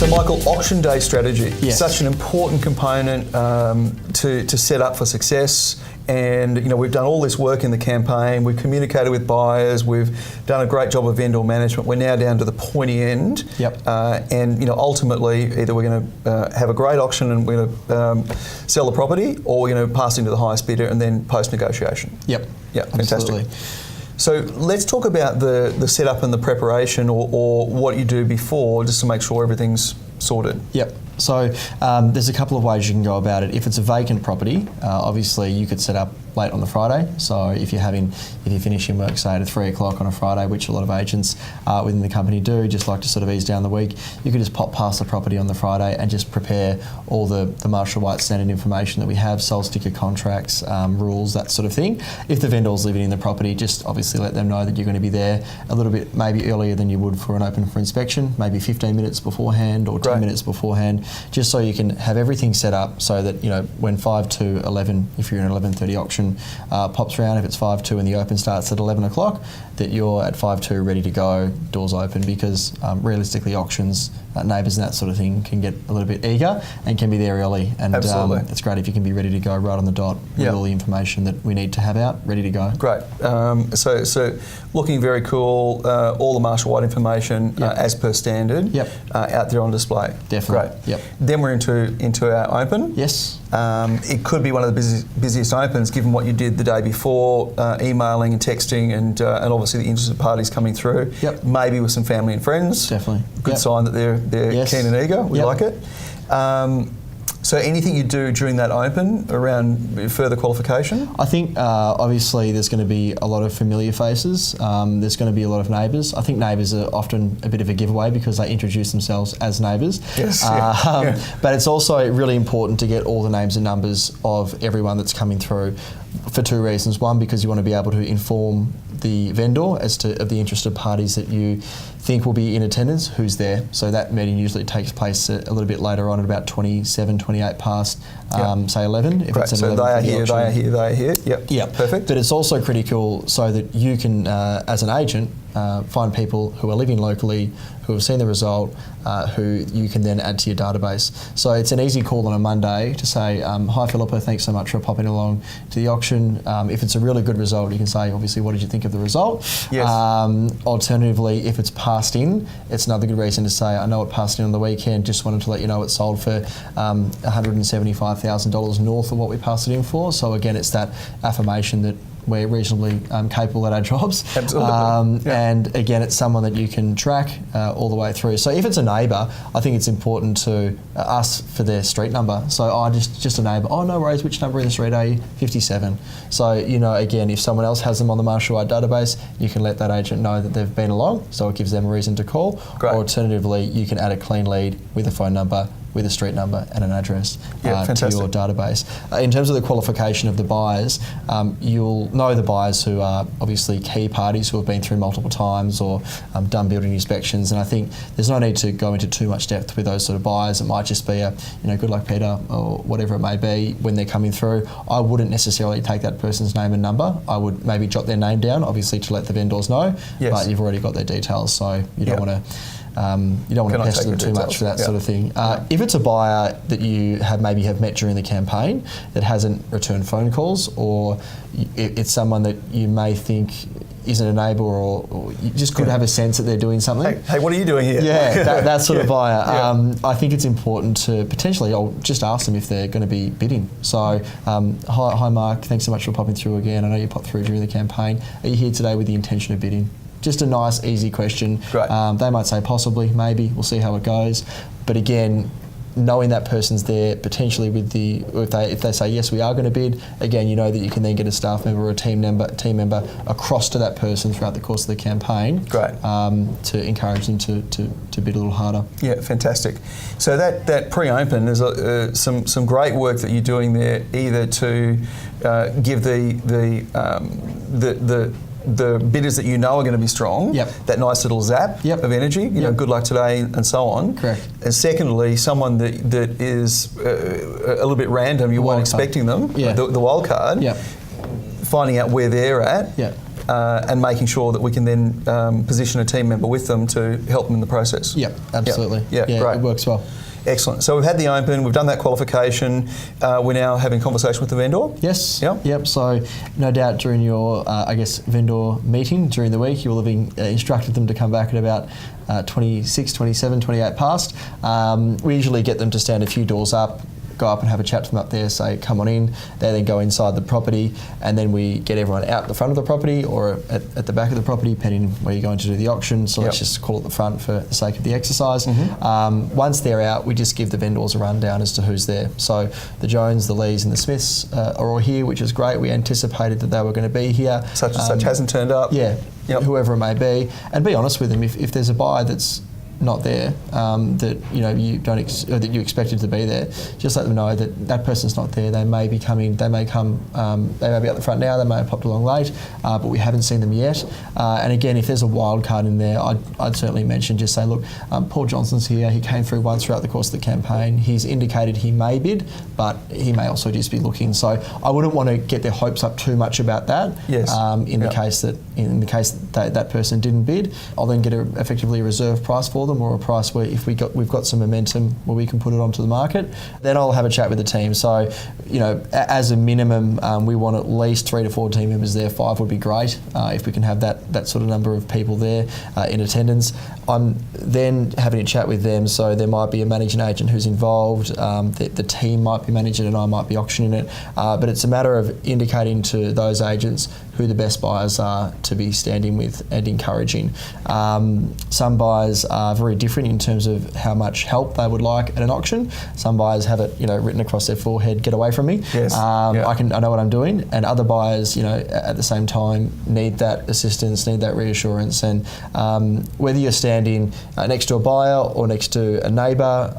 So Michael, auction day strategy, Yes. such an important component to set up for success. And we've done all this work in the campaign, we've communicated with buyers, we've done a great job of vendor management. We're now down to the pointy end. Yep. And ultimately, either we're going to have a great auction and we're going to sell the property, or we're going to pass into the highest bidder and then post-negotiation. Yep. Yeah, fantastic. Absolutely. So let's talk about the setup and the preparation, or what you do before, just to make sure everything's sorted. Yep. So there's a couple of ways you can go about it. If it's a vacant property, obviously you could set up late on the Friday. So if you're finishing work, say at 3 o'clock on a Friday, which a lot of agents within the company do, just like to sort of ease down the week, you could just pop past the property on the Friday and just prepare all the Marshall White standard information that we have, sole sticker contracts, rules, that sort of thing. If the vendor's living in the property, just obviously let them know that you're going to be there a little bit maybe earlier than you would for an open for inspection, maybe 15 minutes beforehand or 10 minutes beforehand, just so you can have everything set up so that, when 5 to 11, if you're in an 11:30 auction, pops around, if it's 5 to and the open starts at 11 o'clock, that you're at 5 to ready to go, doors open, because realistically auctions, neighbours and that sort of thing can get a little bit eager and can be there early. And it's great if you can be ready to go right on the dot with all the information that we need to have out, ready to go. Great. So looking very cool, all the Marshall White information as per standard out there on display. Definitely. Great. Yep. Then we're into our open. Yes. It could be one of the busiest opens, given what you did the day before, emailing and texting, and obviously the interested parties coming through. Yep. Maybe with some family and friends. Definitely. Good sign that they're keen and eager. We like it. So anything you do during that open around further qualification? I think obviously there's going to be a lot of familiar faces. There's going to be a lot of neighbours. I think neighbours are often a bit of a giveaway because they introduce themselves as neighbours. Yes. But it's also really important to get all the names and numbers of everyone that's coming through for two reasons. One, because you want to be able to inform the vendor as to of the interested parties that you think will be in attendance, who's there. So that meeting usually takes place a little bit later on at about 27, 28 past, say 11. If it's an so 11:30 they are here, auction. they are here, they are here. Yep. Yep. Perfect. But it's also critical so that you can, as an agent, find people who are living locally, who have seen the result, who you can then add to your database. So it's an easy call on a Monday to say, hi Philippa, thanks so much for popping along to the auction. If it's a really good result, you can say, obviously, what did you think of the result? Yes. Alternatively, if it's passed in, it's another good reason to say, I know it passed in on the weekend, just wanted to let you know it sold for $175,000 north of what we passed it in for. So again, it's that affirmation that we're reasonably capable at our jobs. Absolutely. And again, it's someone that you can track all the way through. So if it's a neighbour, I think it's important to ask for their street number. So just a neighbour, no worries, which number in the street are you? 57. So, again, if someone else has them on the Marshall White database, you can let that agent know that they've been along, so it gives them a reason to call. Great. Or alternatively, you can add a clean lead with a phone number, with a street number and an address to your database. In terms of the qualification of the buyers, you'll know the buyers who are obviously key parties who have been through multiple times or done building inspections, and I think there's no need to go into too much depth with those sort of buyers. It might just be a, good luck Peter, or whatever it may be when they're coming through. I wouldn't necessarily take that person's name and number. I would maybe jot their name down, obviously to let the vendors know, but you've already got their details, so you don't want to pester them too much for that sort of thing. If it's a buyer that you have met during the campaign that hasn't returned phone calls, or it's someone that you may think isn't a neighbour, or you just could have a sense that they're doing something. Hey, what are you doing here? Yeah, that sort of buyer. I think it's important to potentially, I'll just ask them if they're going to be bidding. So, hi Mark, thanks so much for popping through again. I know you popped through during the campaign. Are you here today with the intention of bidding? Just a nice, easy question. Great. They might say possibly, maybe. We'll see how it goes. But again, knowing that person's there, potentially if they say yes, we are going to bid. Again, you know that you can then get a staff member or a team member across to that person throughout the course of the campaign. Great. To encourage them to bid a little harder. Yeah, fantastic. So that pre-open, there's some great work that you're doing there, either to give the bidders that are going to be strong, that nice little zap of energy, good luck today and so on. Correct. And secondly, someone that is a little bit random, you weren't expecting them, the wild card, finding out where they're at. and making sure that we can then position a team member with them to help them in the process. Yep, absolutely. Yeah, great. It works well. Excellent. So we've had the open, we've done that qualification, we're now having conversation with the vendor? Yes. Yep. Yep. So no doubt during your, vendor meeting during the week, you will have instructed them to come back at about 26, 27, 28 past. We usually get them to stand a few doors up, go up and have a chat to them up there, say, come on in. They then go inside the property, and then we get everyone out the front of the property or at the back of the property, depending where you're going to do the auction. So let's just call it the front for the sake of the exercise. Once they're out, we just give the vendors a rundown as to who's there. So the Jones, the Lees and the Smiths are all here, which is great. We anticipated that they were going to be here. Such and such hasn't turned up. Yeah, whoever it may be. And be honest with them, if there's a buyer that's not there, that you don't or that you expected to be there, just let them know that that person's not there. They may be coming. They may come. They may be at the front now. They may have popped along late, but we haven't seen them yet. And again, if there's a wild card in there, I'd certainly mention. Just say, look, Paul Johnson's here. He came through once throughout the course of the campaign. He's indicated he may bid, but he may also just be looking. So I wouldn't want to get their hopes up too much about that. Yes. In the case that that person didn't bid, I'll then get effectively a reserve price for them, or a price where if we've got some momentum where we can put it onto the market. Then I'll have a chat with the team. So, as a minimum, we want at least 3 to 4 team members there. 5 would be great if we can have that sort of number of people there in attendance. I'm then having a chat with them. So there might be a managing agent who's involved. The team might be managing it, and I might be auctioning it. But it's a matter of indicating to those agents who the best buyers are to be standing with and encouraging. Some buyers are very different in terms of how much help they would like at an auction. Some buyers have it, written across their forehead, "Get away from me." Yes. I know what I'm doing. And other buyers, at the same time, need that assistance, need that reassurance. And whether you're standing next to a buyer or next to a neighbour,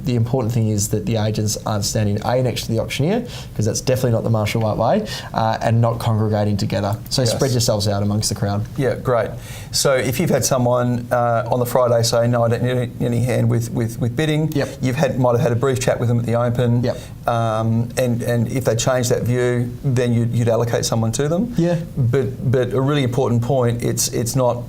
the important thing is that the agents aren't standing next to the auctioneer, because that's definitely not the Marshall White way, and not congregating together. So spread yourselves out amongst the crowd. Yeah, great. So if you've had someone on the Friday say, "No, I don't need any hand with bidding," you've might have had a brief chat with them at the open, and if they change that view, then you'd allocate someone to them. Yeah. But a really important point, it's not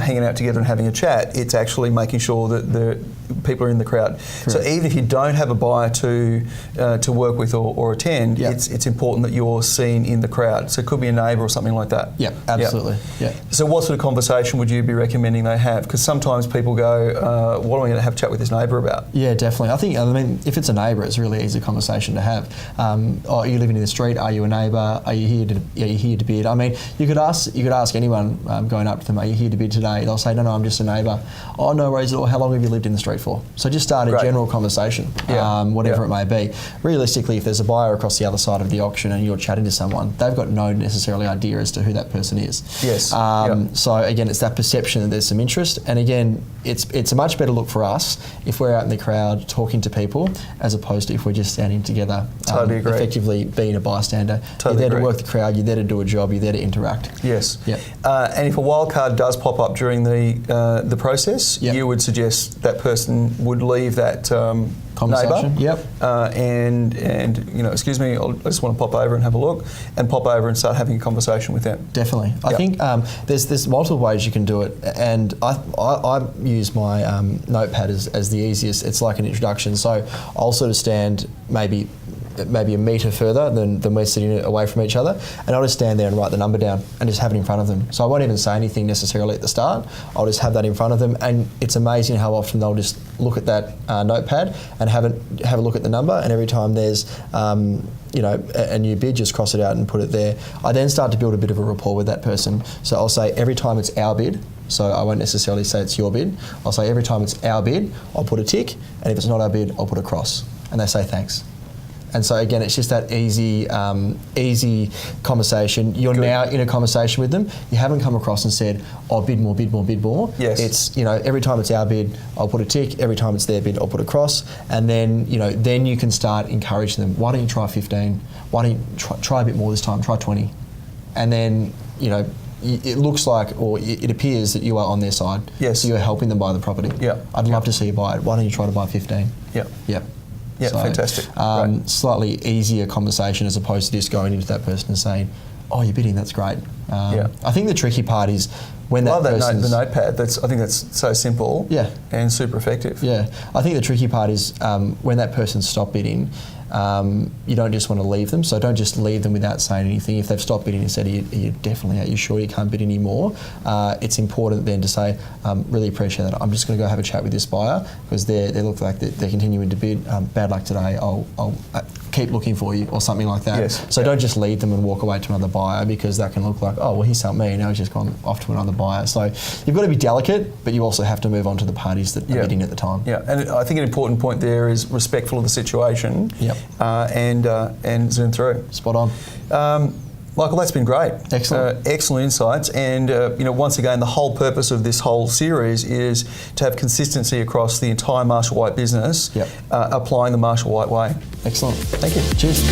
hanging out together and having a chat. It's actually making sure that the people are in the crowd. Correct. So even if you don't have a buyer to work with or attend, it's important that you're seen in the crowd. So it could be a neighbour or something like that. Yeah, absolutely. Yeah. So what sort of conversation would you be recommending they have? Because sometimes people go, what am I going to have a chat with this neighbour about? Yeah, definitely. I mean, if it's a neighbour, it's a really easy conversation to have. Are you living in the street? Are you a neighbour? Are you here to bid? I mean, you could ask anyone going up to them, "Are you here to bid today?" They'll say, "No, I'm just a neighbour." "Oh, no worries at all. How long have you lived in the street for?" So just start a general conversation, whatever it may be. Realistically, if there's a buyer across the other side of the auction and you're chatting to someone, they've got no necessarily idea as to who that person is. Yes. So again, it's that perception that there's some interest, and again, it's a much better look for us if we're out in the crowd talking to people, as opposed to if we're just standing together, totally agree. Effectively being a bystander. Totally you're there agree. to work the crowd, you're there to do a job, you're there to interact. Yes. Yep. And if a wild card does pop up during the process, you would suggest that person would leave that conversation. Neighbour, and excuse me, I just want to pop over and have a look, and pop over and start having a conversation with them. Definitely. I think there's multiple ways you can do it, and I use my notepad as the easiest. It's like an introduction. So I'll sort of stand maybe a metre further than we're sitting away from each other, and I'll just stand there and write the number down and just have it in front of them. So I won't even say anything necessarily at the start. I'll just have that in front of them, and it's amazing how often they'll just look at that notepad and have a look at the number, and every time there's a new bid, just cross it out and put it there. I then start to build a bit of a rapport with that person. So I'll say every time it's our bid, so I won't necessarily say it's your bid. I'll say every time it's our bid, I'll put a tick, and if it's not our bid, I'll put a cross. And they say thanks. And so again, it's just that easy conversation. You're now in a conversation with them. You haven't come across and said, "Oh, bid more, bid more, bid more." Yes. It's every time it's our bid, I'll put a tick. Every time it's their bid, I'll put a cross. And then then you can start encouraging them. Why don't you try 15? Why don't you try a bit more this time? Try 20. And then it looks like, or it appears that you are on their side. Yes. So you're helping them buy the property. Yeah. I'd love to see you buy it. Why don't you try to buy 15? Yeah. Yep. Yeah, So, fantastic. Slightly easier conversation as opposed to just going into that person and saying, oh, you're bidding, that's great. Yeah. I think the tricky part is when Love that that person's... the notepad. I think that's so simple. Yeah. And super effective. Yeah, I think the tricky part is when that person's stopped bidding, you don't just want to leave them. So don't just leave them without saying anything. If they've stopped bidding and said, are you sure you can't bid anymore? It's important then to say, really appreciate that. I'm just going to go have a chat with this buyer because they look like they're continuing to bid. Bad luck today. I'll keep looking for you or something like that. Yes. So don't just leave them and walk away to another buyer because that can look like, oh, well, he's helped me. Now he's just gone off to another buyer. So you've got to be delicate, but you also have to move on to the parties that are bidding at the time. Yeah, and I think an important point there is respectful of the situation. Yep. And zoom through. Spot on. Michael, that's been great. Excellent. Excellent insights. And once again, the whole purpose of this whole series is to have consistency across the entire Marshall White business, Yep. applying the Marshall White way. Excellent. Thank you. Cheers.